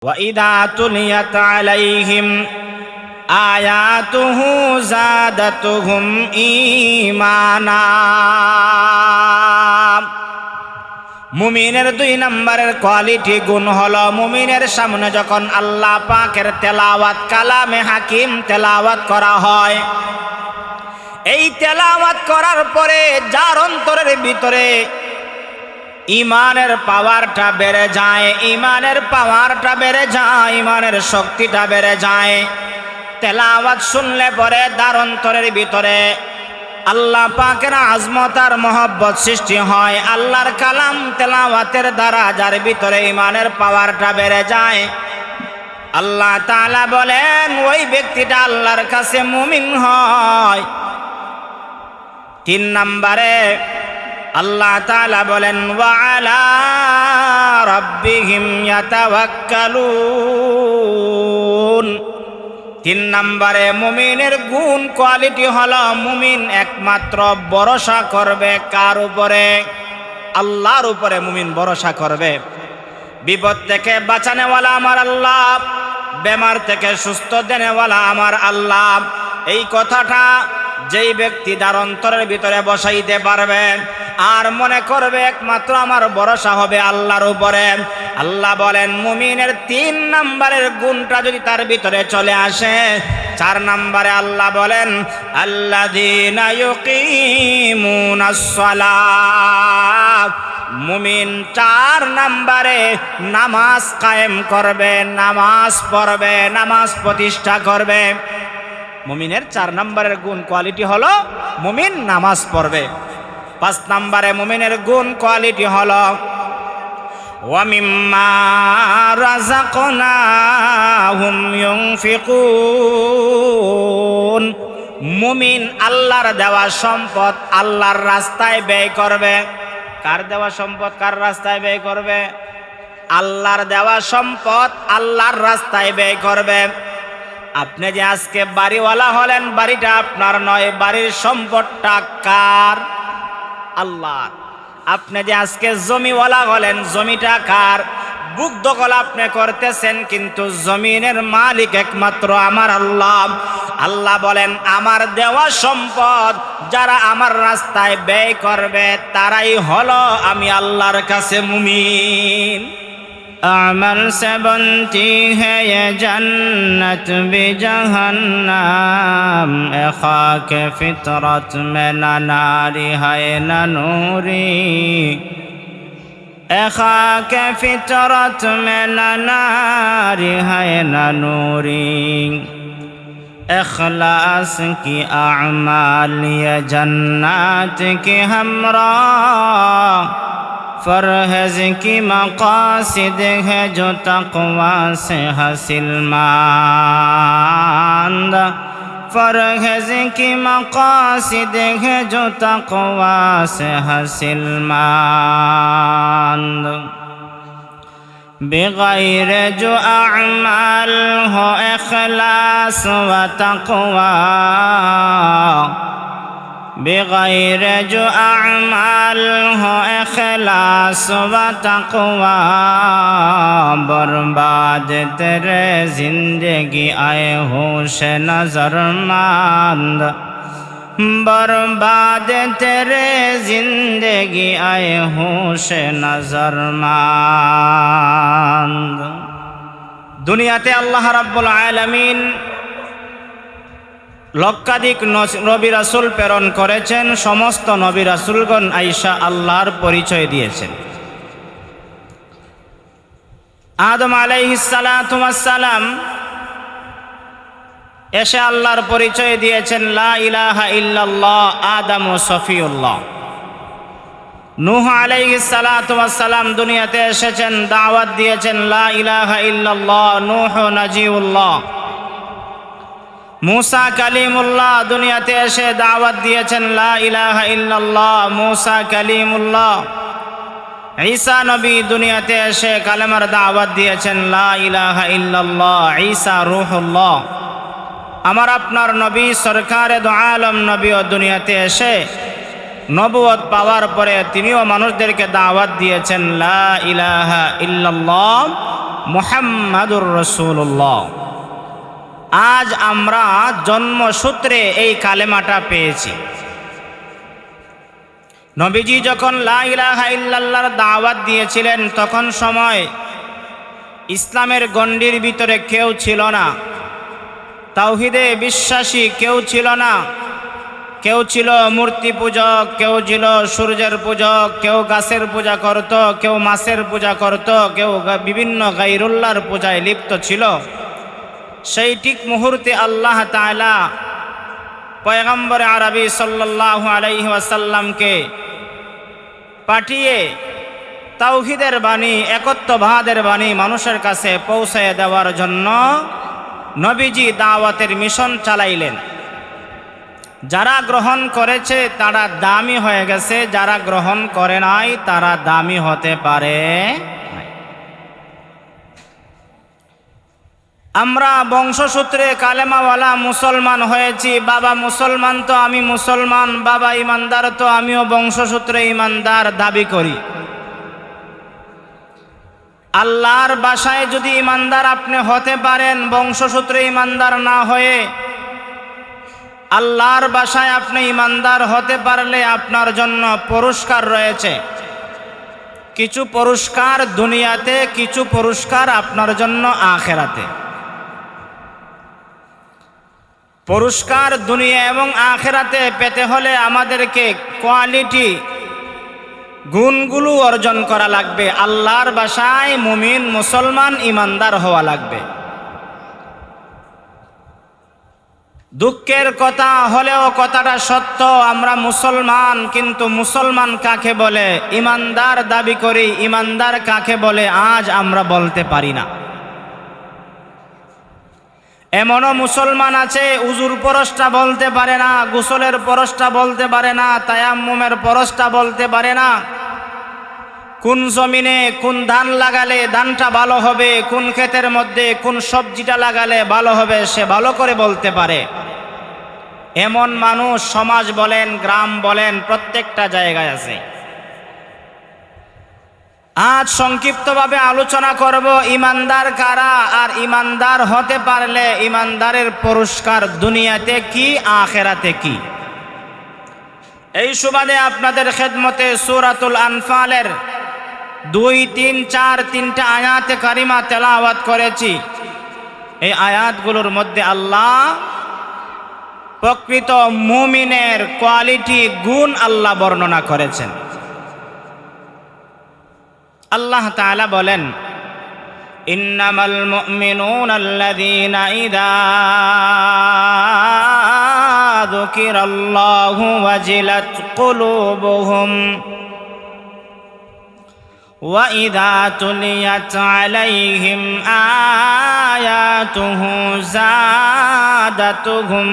وَإِذَا تُلِيَتْ عَلَيْهِمْ آيَاتُهُ زَادَتْهُمْ ঈমানা। মুমিনের 2 নম্বরের কোয়ালিটি গুণ হলো মুমিনের সামনে যখন আল্লাহ পাকের তেলাওয়াত কালামে হাকিম তেলাওয়াত করা হয়, এই তেলাওয়াত করার পরে যার অন্তরের ভিতরে ইমানের পাওয়ারটা বেড়ে যায়, ইমানের পাওয়ারটা বেড়ে যায়, ইমানের শক্তিটা বেড়ে যায়। তেলাওয়াত শুনলে পরে তার অন্তরের ভিতরে আল্লাহ পাকের আজমত আর মহব্বত সৃষ্টি হয়। আল্লাহর কালাম তেলাওয়াতের দ্বারা যার ভিতরে ইমানের পাওয়ারটা বেড়ে যায়, আল্লাহ তাআলা বলেন ওই ব্যক্তিটা আল্লাহর কাছে মুমিন হয়। 3 নম্বরে আল্লাহ তাআলা বলেন ওয়া আলা রাব্বিহিম ইয়াতাওয়াক্কালুন। 3 নম্বরে মুমিনের গুণ কোয়ালিটি হলো মুমিন একমাত্র ভরসা করবে কার উপরে? আল্লাহর উপরে মুমিন ভরসা করবে। বিপদ থেকে বাঁচানেওয়ালা আমার আল্লাহ, বেমার থেকে সুস্থ দেনেওয়ালা আমার আল্লাহ। এই কথাটা যেই ব্যক্তি তার অন্তরের ভিতরে বসাইতে পারবে আর মনে করবে একমাত্র আমার ভরসা হবে আল্লাহর উপরে, আল্লাহ বলেন মুমিনের 3 নম্বরের গুণটা যদি তার ভিতরে চলে আসে, 4 নম্বরে আল্লাহ বলেন আল্লাযীনা ইউকিমুনাস সালাত। মুমিন 4 নম্বরে নামাজ কায়েম করবে, নামাজ পড়বে, নামাজ প্রতিষ্ঠা করবে। মুমিনের 4 নম্বরের গুণ কোয়ালিটি হলো মুমিন নামাজ পড়বে। 5 নম্বরে মুমিনের গুণ কোয়ালিটি হলো ওয়া মিম্মা রাযাকনাহুম ইউনফিকুন। মুমিন আল্লাহর দেওয়া সম্পদ আল্লাহর রাস্তায় ব্যয় করবে। কার দেওয়া সম্পদ কার রাস্তায় ব্যয় করবে? আল্লাহর দেওয়া সম্পদ আল্লাহর রাস্তায় ব্যয় করবে। আপনি যে আজকে বাড়িওয়ালা হলেন, বাড়িটা আপনার নয়, বাড়ির সম্পদটা কার? আল্লাহর। আপনি যে আজকে জমিওয়ালা হলেন, জমিটা কার? বুক দখল আপনি করতেছেন, কিন্তু জমিনের মালিক একমাত্র আমার আল্লাহ। আল্লাহ বলেন আমার দেওয়া সম্পদ যারা আমার রাস্তায় ব্যয় করবে তারাই হলো আমি আল্লাহর কাছে মুমিন। अमल से बनती है ये जन्नत भी जहन्नम, ए खाक फितरत में न नारी है न नूरी, ए खाक फितरत में न नारी है न नूरी। इखलास की अमाल ये जन्नत की हमरा, फरहेज की मकासिद है जो तक़वा से हासिल मांद, फरहेज की मकासिद है जो तक़वा से हासिल मांद। बग़ैर जो अमाल हो इखलास व तक़वा, बग़ैर जो अमाल हो इखलास व तक़वा, बर्बाद तेरे जिंदगी आए होश नज़रमंद, बर्बाद तेरे जिंदगी आए होश नज़रमंद। दुनियाते अल्लाह रब्बुल आलमीन লক্ষাধিক নবী রাসূল প্রেরণ করেছেন। সমস্ত নবী রাসূলগণ আয়েশা আল্লাহর পরিচয় দিয়েছেন। আদম আলাইহিস সালাতু ওয়াস সালাম এসে আল্লাহর পরিচয় দিয়েছেন লা ইলাহা ইল্লাল্লাহ আদম সফিউল্লাহ। নূহ আলাইহিস সালাতু ওয়াস সালাম দুনিয়াতে এসেছেন, দাওয়াত দিয়েছেন লা ইলাহা ইল্লাল্লাহ নূহ নাজিউল্লাহ। मूसा कलीमुल्लाह दुनियाते एसे दावत दिएছেন ला इलाहा इल्लल्लाह मूसा कलीमुल्लाह। ঈসা নবী দুনিয়াতে এসে কালেমার দাওয়াত দিয়েছেন লা ইলাহা ইল্লাল্লাহ ঈসা রূহুল্লাহ। আমার আপনার নবী সরকারে দো আলম নবীও দুনিয়াতে এসে নবুয়ত পাওয়ার পরে তিনিও মানুষদেরকে দাওয়াত দিয়েছেন লা ইলাহা ইল্লাল্লাহ মুহাম্মাদুর রাসূলুল্লাহ। আজ আমরা জন্মসূত্রে এই কালেমাটা পেয়েছি। নবীজি যখন লা ইলাহা ইল্লাল্লাহর দাওয়াত দিয়েছিলেন তখন সময় ইসলামের গণ্ডির ভিতরে কেউ ছিল না, তাওহীদে বিশ্বাসী কেউ ছিল না। কেউ ছিল মূর্তি পূজক, কেউ ছিল সূর্যের পূজক, কেউ গাছের পূজা করত, কেউ মাছের পূজা করত, কেউ বিভিন্ন গায়রুল্লাহর পূজায় লিপ্ত ছিল। সেই ঠিক মুহূর্তে আল্লাহ তাআলা পয়গম্বর আরবি সাল্লাল্লাহু আলাইহি ওয়াসাল্লামকে পাঠিয়ে তাওহীদের বাণী, একত্ববাদের বাণী মানুষের কাছে পৌঁছায় দেওয়ার জন্য নবীজি দাওয়াতের মিশন চালাইলেন। যারা গ্রহণ করেছে তারা দামি হয়ে গেছে, যারা গ্রহণ করে নাই তারা দামি হতে পারে নাই। আমরা বংশসূত্রে কালেমাওয়ালা মুসলমান হয়েছি। বাবা মুসলমান তো আমি মুসলমান, বাবা ইমানদার তো আমিও বংশসূত্রে ইমানদার দাবি করি। আল্লাহর বাসায় যদি ইমানদার আপনি হতে পারেন, বংশসূত্রে ইমানদার না হয়ে আল্লাহর বাসায় আপনি ইমানদার হতে পারলে আপনার জন্য পুরস্কার রয়েছে। কিছু পুরস্কার দুনিয়াতে, কিছু পুরস্কার আপনার জন্য আখিরাতে। পুরস্কার দুনিয়া এবং আখিরাতে পেতে হলে আমাদেরকে কোয়ালিটি, গুণগুলো অর্জন করা লাগবে। আল্লাহর বাসায় মুমিন, মুসলমান, ইমানদার হওয়া লাগবে। দুঃখের কথা হলেও কথাটা সত্য, আমরা মুসলমান, কিন্তু মুসলমান কাকে বলে, ইমানদার দাবি করি, ইমানদার কাকে বলে আজ আমরা বলতে পারি না। এমনও মুসলমান আছে উজুর পরশটা বলতে পারে না, গোসলের পরশটা বলতে পারে না, তায়াম্মুমের পরশটা বলতে পারে না, কোন জমিনে কোন ধান লাগালে ধানটা ভালো হবে, কোন ক্ষেতের মধ্যে কোন সবজিটা লাগালে ভালো হবে সে ভালো করে বলতে পারে। এমন মানুষ সমাজ বলেন, গ্রাম বলেন, প্রত্যেকটা জায়গায় আছে। আজ সংক্ষিপ্তভাবে আলোচনা করব ইমানদার কারা, আর ইমানদার হতে পারলে ইমানদারের পুরস্কার দুনিয়াতে কি, আখিরাতে কি। এই সুবাদে আপনাদের খেদমতে সূরাতুল আনফালের 2, 3, 4 তিনটা আয়াতে কারিমা তেলাওয়াত করেছি। এই আয়াতগুলোর মধ্যে আল্লাহ প্রকৃত মুমিনের কোয়ালিটি, গুণ আল্লাহ বর্ণনা করেছেন। আল্লাহ তাআলা বলেন, ইন্নামাল মুমিনুনা আল্লাযীনা ইযা যুকিরাল্লাহু ওয়াজিলাত কুলুবুহুম ওয়া ইযা তুলিয়াত আলাইহিম আয়াতুহু যাদাতুহুম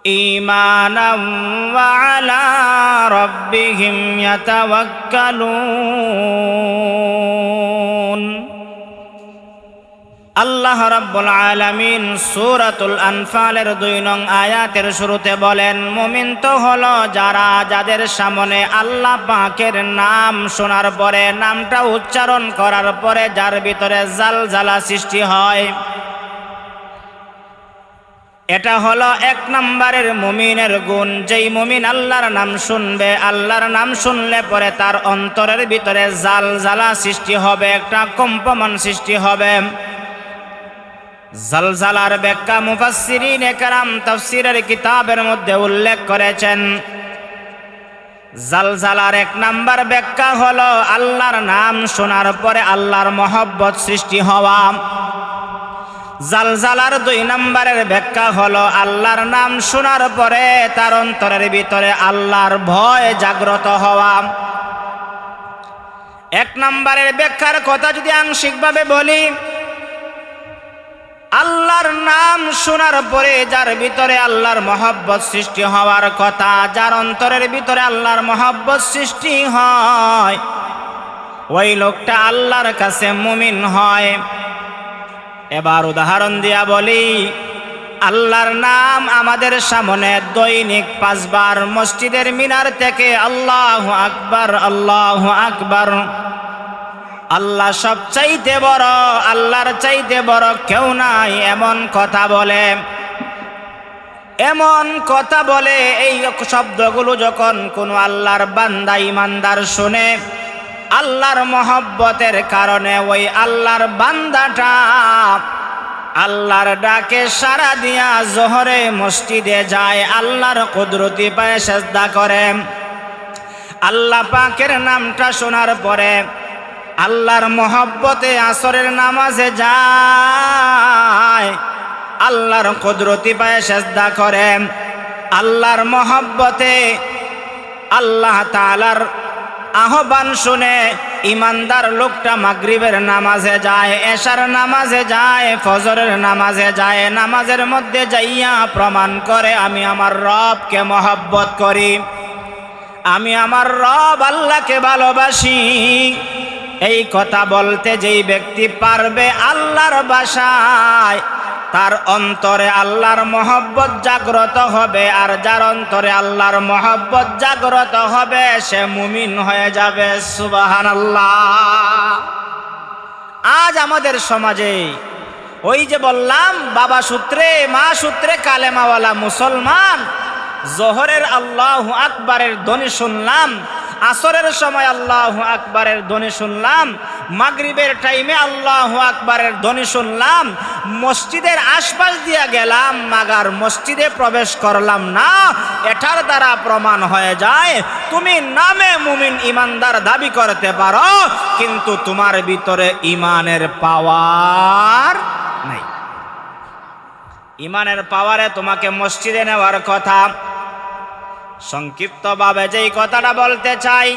ঈমানা ওয়া আলা রাব্বিহিম ইয়াতাওয়াক্কালুন। আল্লাহ রাব্বুল আলামিন সূরাতুল আনফালের 2 নং আয়াতের শুরুতে বলেন, মুমিন তো হলো যারা, যাদের সামনে আল্লাহ পাকের নাম শোনার পরে, নামটা উচ্চারণ করার পরে যার ভিতরে জালজালা সৃষ্টি হয়। এটা হলো 1 নম্বরের মুমিনের গুণ। যেই মুমিন আল্লাহর নাম শুনবে, আল্লাহর নাম শুনলে পরে তার অন্তরের ভিতরে জালজালা সৃষ্টি হবে, একটা কম্পমান সৃষ্টি হবে। জালজালার ব্যাখ্যা মুফাসসিরিনে কেরাম তাফসীরের কিতাবের মধ্যে উল্লেখ করেছেন। জালজালার 1 নম্বর ব্যাখ্যা হলো আল্লাহর নাম শোনার পরে আল্লাহর মহব্বত সৃষ্টি হওয়া। জালজালার 2 নম্বরের ব্যাখ্যা হলো আল্লাহর নাম শোনার পরে তার অন্তরের ভিতরে আল্লাহর ভয় জাগ্রত হওয়া। 1 নম্বরের ব্যাখ্যার কথা যদি আংশিকভাবে বলি, আল্লাহর নাম শোনার পরে যার ভিতরে আল্লাহর মহব্বত সৃষ্টি হওয়ার কথা, যার অন্তরের ভিতরে আল্লাহর মহব্বত সৃষ্টি হয়, ওই লোকটা আল্লাহর কাছে মুমিন হয়। এবার উদাহরণ দিয়া বলি, আল্লাহর নাম আমাদের সামনে দৈনিক 5 বার মসজিদের মিনার থেকে আল্লাহু আকবার, আল্লাহু আকবার। আল্লাহ সবচাইতে বড়, আল্লাহর চাইতে বড় কেউ নাই, এমন কথা বলে, এমন কথা বলে। এই শব্দগুলো যখন কোনো আল্লাহর বান্দা ইমানদার শুনে, আল্লাহর মহব্বতের কারণে ওই আল্লাহর বান্দাটা আল্লাহর ডাকে সাড়া দিয়া জোহরে মসজিদে যায়, আল্লাহর কুদরতি পায়ে সেজদা করে। আল্লাহ পাকের নামটা শোনার পরে আল্লাহর মহব্বতে আসরের নামাজে যায়, আল্লাহর কুদরতি পায়ে সেজদা করে। আল্লাহর মহব্বতে আল্লাহ তাআলার আহ্বান শুনে ইমানদার লোকটা মাগরিবের নামাজে যায়, এশার নামাজে যায়, ফজরের নামাজে যায়। নামাজের মধ্যে যাইয়া প্রমাণ করে আমি আমার রবকে মহব্বত করি, আমি আমার রব আল্লাহকে ভালোবাসি। এই কথা বলতে যেই ব্যক্তি পারবে আল্লাহর ভাষায়, তার অন্তরে আল্লাহর মহব্বত জাগ্রত হবে। আর যার অন্তরে আল্লাহর মহব্বত জাগ্রত হবে সে মুমিন হয়ে যাবে। সুবহানাল্লাহ। আজ আমাদের সমাজে ওই যে বললাম বাবা সূত্রে মা সূত্রে কালেমাওয়ালা মুসলমান, জোহরের আল্লাহু আকবারের ধ্বনি শুনলাম, আসরের সময় আল্লাহু আকবারের ধ্বনি শুনলাম, মাগরিবের টাইমে আল্লাহু আকবারের ধ্বনি শুনলাম, মসজিদের আশপাশ দিয়া গেলাম, মাগার মসজিদে প্রবেশ করলাম না। এটার দ্বারা প্রমাণ হয়ে যায় তুমি নামে মুমিন ইমানদার দাবি করতে পারো, কিন্তু তোমার ভিতরে ইমানের পাওয়ার নাই। ইমানের পাওয়ারে তোমাকে মসজিদে নেওয়ার কথা। সংক্ষিপ্তভাবে যেই কথাটা বলতে চাই,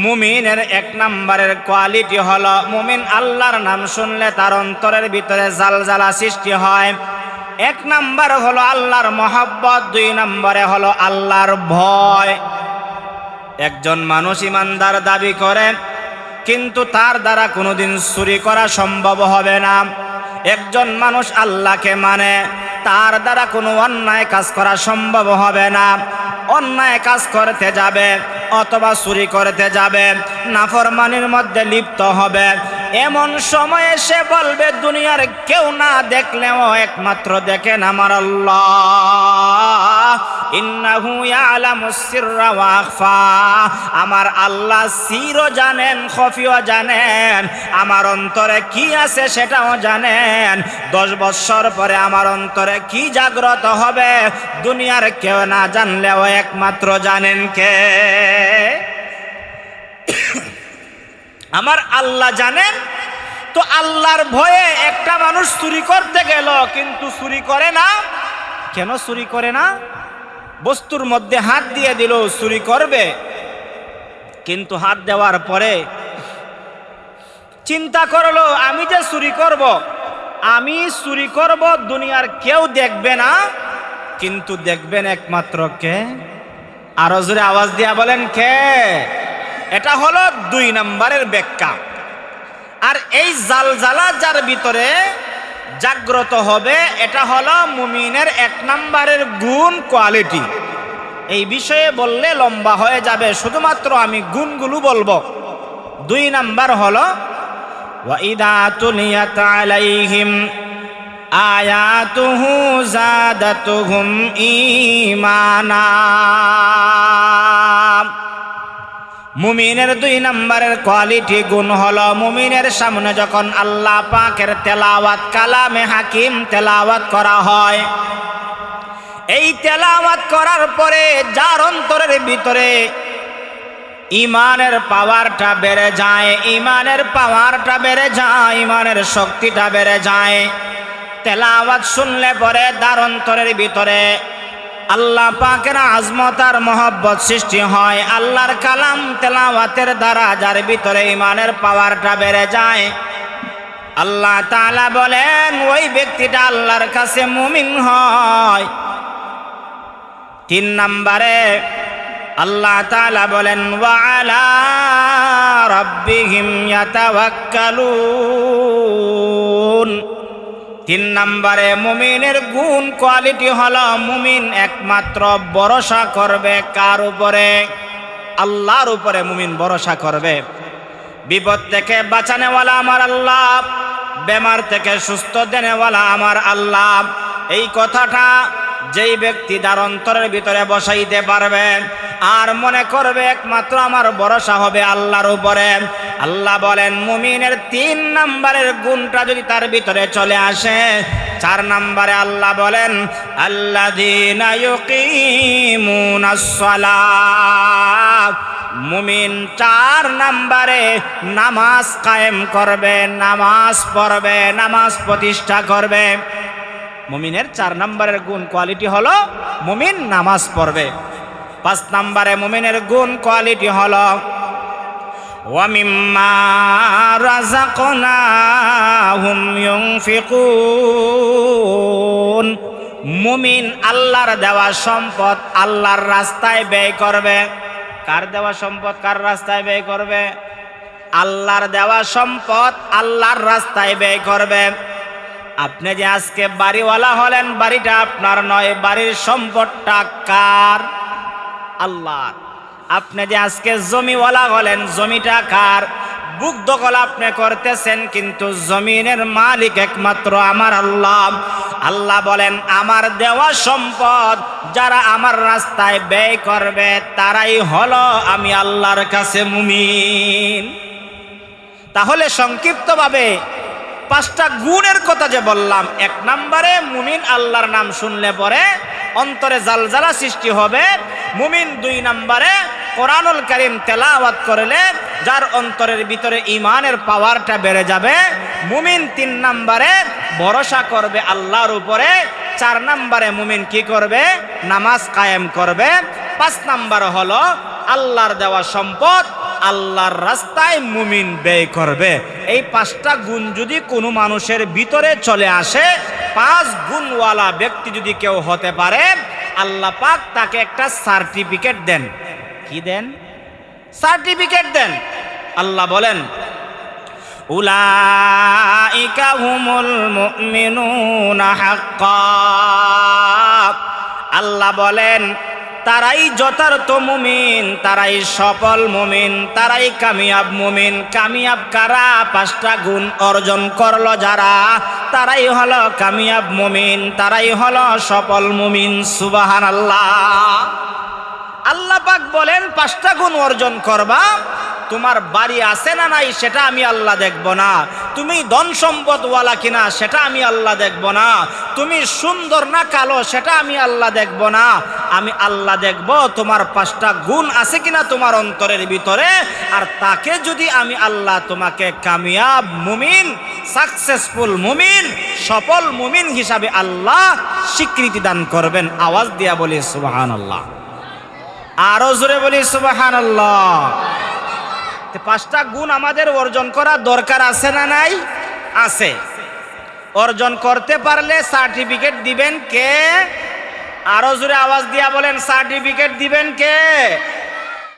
মুমিনের 1 নম্বরের কোয়ালিটি হলো মুমিন আল্লাহর নাম শুনলে তার অন্তরের ভিতরে জালজালা সৃষ্টি হয়। 1 নম্বর হলো আল্লাহর মহব্বত, 2 নম্বরে হলো আল্লাহর ভয়। একজন মানুষ ইমানদার দাবি করে, কিন্তু তার দ্বারা কোনোদিন চুরি করা সম্ভব হবে না। একজন মানুষ আল্লাহকে মানে, তার দ্বারা কোনো অন্যায় কাজ করা সম্ভব হবে না। অন্যায় কাজ করতে যাবে অথবা চুরি করতে যাবে, নাফরমানির মধ্যে লিপ্ত হবে। এমন সময়ে সে বলবে দুনিয়ার কেউ না দেখলেও একমাত্র দেখেন আমার আল্লাহ, ইন্নাহু ইয়ালামুস সিররা ওয়া আখফা। আমার আল্লাহ সিরও জানেন, খফিও জানেন, আমার অন্তরে কি আছে সেটাও জানেন। 10 বছর পরে আমার অন্তরে কি জাগ্রত হবে দুনিয়ার কেউ না জানলেও একমাত্র জানেন কে? আমার আল্লাহ জানেন। তো আল্লাহর ভয়ে একটা মানুষ চুরি করতে গেল, কিন্তু চুরি করে না। কেন চুরি করে না? বস্তুর মধ্যে হাত দিয়ে দিল, চুরি করবে, কিন্তু হাত দেওয়ার পরে চিন্তা করলো আমি যে চুরি করব, আমি চুরি করব, দুনিয়ার কেউ দেখবে না, কিন্তু দেখবেন একমাত্র কে? আরো জোরে আওয়াজ দিয়া বলেন কে? এটা হলো 2 নম্বরের ব্যাখ্যা। আর এই জালজালা যার ভিতরে জাগ্রত হবে, এটা হলো মুমিনের 1 নম্বরের গুণ, কোয়ালিটি। এই বিষয়ে বললে লম্বা হয়ে যাবে, শুধুমাত্র আমি গুণগুলো বলবো। 2 নম্বর হলো ওয়া ইদা তুলিয়াত আলাইহিম আয়াতুহু যাদাতুহুম ঈমানা। মুমিনের 2 নম্বরের কোয়ালিটি গুণ হলো মুমিনের সামনে যখন আল্লাহ পাকের তেলাওয়াত, কালামে হাকিম তেলাওয়াত করা হয়, এই তেলাওয়াত করার পরে যার অন্তরের ভিতরে ইমানের পাওয়ারটা বেড়ে যায়, ইমানের পাওয়ারটা বেড়ে যায়, ইমানের শক্তিটা বেড়ে যায়। তেলাওয়াত শুনলে পরে তার অন্তরের ভিতরে আল্লাহ পাকের আজমত আর মহব্বত সৃষ্টি হয়। আল্লাহর কালাম তেলাওয়াতের দ্বারা যার ভিতরে ইমানের পাওয়ারটা বেড়ে যায়, আল্লাহ তাআলা বলেন ওই ব্যক্তিটা আল্লাহর কাছে মুমিন হয়। 3 নম্বরে আল্লাহ তাআলা বলেন ওয়া আলা রাব্বিহিম ইয়াতাওয়াক্কালুন। তিন নম্বরে মুমিনের গুণ কোয়ালিটি হলো মুমিন একমাত্র ভরসা করবে কার উপরে? আল্লাহর উপরে মুমিন ভরসা করবে। বিপদ থেকে বাঁচানেওয়ালা আমার আল্লাহ, বেমার থেকে সুস্থ দেনেওয়ালা আমার আল্লাহ। এই কথাটা যেই ব্যক্তি তার অন্তরের ভিতরে বসাইতে পারবে আর মনে করবে একমাত্র আমার ভরসা হবে আল্লাহর উপরে, আল্লাহ বলেন মুমিনের 3 নম্বরের গুণটা যদি তার ভিতরে চলে আসে, 4 নম্বরে আল্লাহ বলেন আল্লাযীনা ইউকিমুনাস সালাত, মুমিন 4 নম্বরে নামাজ কায়েম করবে, নামাজ পড়বে, নামাজ প্রতিষ্ঠা করবে। মুমিনের 4 নম্বরের গুণ কোয়ালিটি হলো মুমিন নামাজ পড়বে। 5 নম্বরে মুমিনের গুণ কোয়ালিটি হলো ওয়া মিম্মা রাযাকনাহুম ইউনফিকুন, মুমিন আল্লাহর দেওয়া সম্পদ আল্লাহর রাস্তায় ব্যয় করবে। কার দেওয়া সম্পদ কার রাস্তায় ব্যয় করবে? আল্লাহর দেওয়া সম্পদ আল্লাহর রাস্তায় ব্যয় করবে। আপনি যে আজকে বাড়িওয়ালা হলেন, বাড়িটা আপনার নয়, বাড়ির সম্পদটা কার? আল্লাহর। আপনি যে আজকে জমিওয়ালা হলেন, জমিটা কার? বুক দখল আপনি করতেছেন, কিন্তু জমিনের মালিক একমাত্র আমার আল্লাহ। আল্লাহ বলেন আমার দেওয়া সম্পদ যারা আমার রাস্তায় ব্যয় করবে তারাই হলো আমি আল্লাহর কাছে মুমিন। তাহলে সংক্ষিপ্তভাবে 5টা গুণের কথা যে বললাম, 1 নম্বরে মুমিন আল্লাহর নাম শুনলে পরে অন্তরে জালজালা সৃষ্টি হবে। মুমিন 2 নম্বরে কোরআনুল কারীম তেলাওয়াত করলে যার অন্তরের ভিতরে ঈমানের পাওয়ারটা বেড়ে যাবে। মুমিন 3 নম্বরে ভরসা করবে আল্লাহর উপরে। 4 নম্বরে মুমিন কি করবে? নামাজ কায়েম করবে। 5 নম্বর হলো আল্লাহর দেওয়া সম্পদ আল্লাহর রাস্তায় মুমিন ব্যয় করবে। এই 5টা গুণ যদি কোনো মানুষের ভিতরে চলে আসে, 5 গুণওয়ালা ব্যক্তি যদি কেউ হতে পারে, আল্লাহ পাক তাকে একটা সার্টিফিকেট দেন। কি দেন? সার্টিফিকেট দেন। আল্লাহ বলেন উলাইকা হুমুল মুমিনুনা হাক্কা, আল্লাহ বলেন তারাই যথার্থ মুমিন, তারাই সফল মুমিন, তারাই কামিয়াব মুমিন। কামিয়াব কারা? 5টা গুণ অর্জন করলো যারা, তারাই হলো কামিয়াব মুমিন, তারাই হলো সফল মুমিন। সুবহানাল্লাহ। আল্লাহ পাক বলেন 5টা গুণ অর্জন করবা। তোমার বাড়ি আছে না নাই সেটা আমি আল্লাহ দেখব না, তুমি ধন সম্পদওয়ালা কিনা সেটা আমি আল্লাহ দেখব না, তুমি সুন্দর না কালো সেটা আমি আল্লাহ দেখব না। আমি আল্লাহ দেখব তোমার 5টা গুণ আছে কিনা তোমার অন্তরের ভিতরে। আর তাকে যদি আমি আল্লাহ তোমাকে কামিয়াব মুমিন, সাকসেসফুল মুমিন, সফল মুমিন হিসাবে আল্লাহ স্বীকৃতি দান করবেন। আওয়াজ দিয়া বলি সুবহানাল্লাহ। আরো জোরে বলি সুবহানাল্লাহ। 5টা গুণ আমাদের অর্জন করা দরকার আছে না নাই? আছে। অর্জন করতে পারলে সার্টিফিকেট দিবেন কে? আরো জোরে আওয়াজ দিয়া বলেন সার্টিফিকেট দিবেন কে?